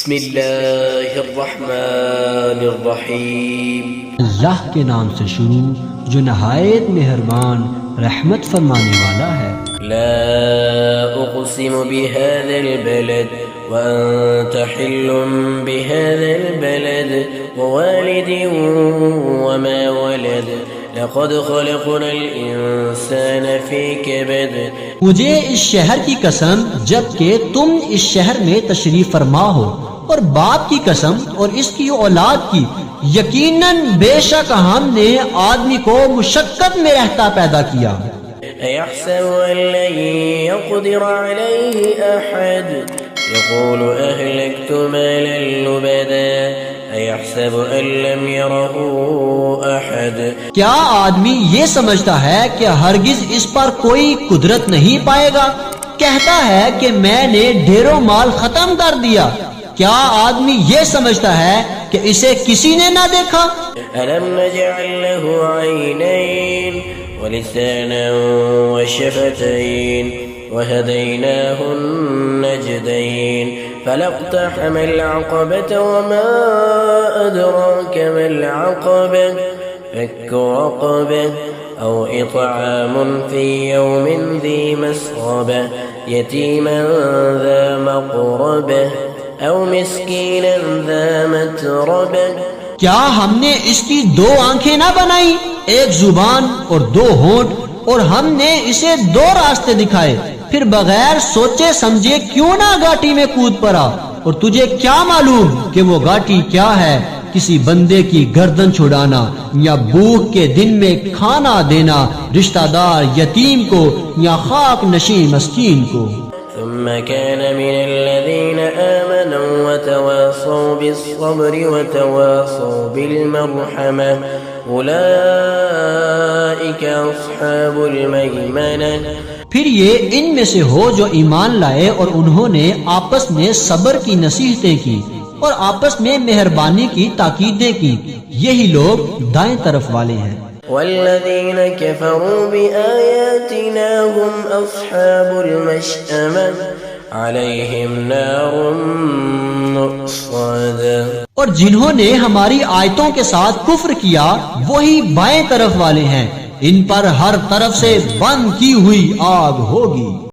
بسم اللہ الرحمن الرحیم، اللہ کے نام سے شروع جو نہایت مہربان رحمت فرمانے والا ہے۔ لا اقسم بهذا البلد وانت حل بهذا البلد ووالد وما ولد لقد خلقنا الانسان في كبد۔ مجھے اس شہر کی قسم جبکہ تم اس شہر میں تشریف فرما ہو، اور باپ کی قسم اور اس کی اولاد کی، یقیناً بے شک ہم نے آدمی کو مشقت میں رہتا پیدا کیا۔ أيحسب أن لن يقدر عليه أحد يقول أهلكت مالا لبدا أيحسب أن لم يره أحد۔ کیا آدمی یہ سمجھتا ہے کہ ہرگز اس پر کوئی قدرت نہیں پائے گا؟ کہتا ہے کہ میں نے ڈھیروں مال ختم کر دیا۔ کیا آدمی یہ سمجھتا ہے کہ اسے کسی نے نہ دیکھا؟ ألم نجعل له عينين ولسانا وشفتين وهديناه النجدين فلاقتحم العقبة وما أدراك ما العقبة فك رقبة أو إطعام في يوم ذي مسغبة يتيما ذا مقربة أو مسكينا ذا متربة۔ کیا ہم نے اس کی دو آنکھیں نہ بنائی، ایک زبان اور دو ہونٹ، اور ہم نے اسے دو راستے دکھائے، پھر بغیر سوچے سمجھے کیوں نہ گاٹی میں کود پڑا؟ اور تجھے کیا معلوم کہ وہ گاٹی کیا ہے؟ کسی بندے کی گردن چھڑانا، یا بھوک کے دن میں کھانا دینا رشتہ دار یتیم کو یا خاک نشین مسکین کو۔ ثم كان من الذين آمنوا وتواصوا بالصبر وتواصوا بالمرحمة أولئك أصحاب الميمنة۔ پھر یہ ان میں سے ہو جو ایمان لائے اور انہوں نے آپس میں صبر کی نصیحتیں کی اور آپس میں مہربانی کی تاکیدیں کی، یہی لوگ دائیں طرف والے ہیں۔ والذين كفروا بآياتنا هم أصحاب المشأمة عليهم نار مؤصدة۔ اور جنہوں نے ہماری آیتوں کے ساتھ کفر کیا وہی بائیں طرف والے ہیں، ان پر ہر طرف سے بند کی ہوئی آگ ہوگی۔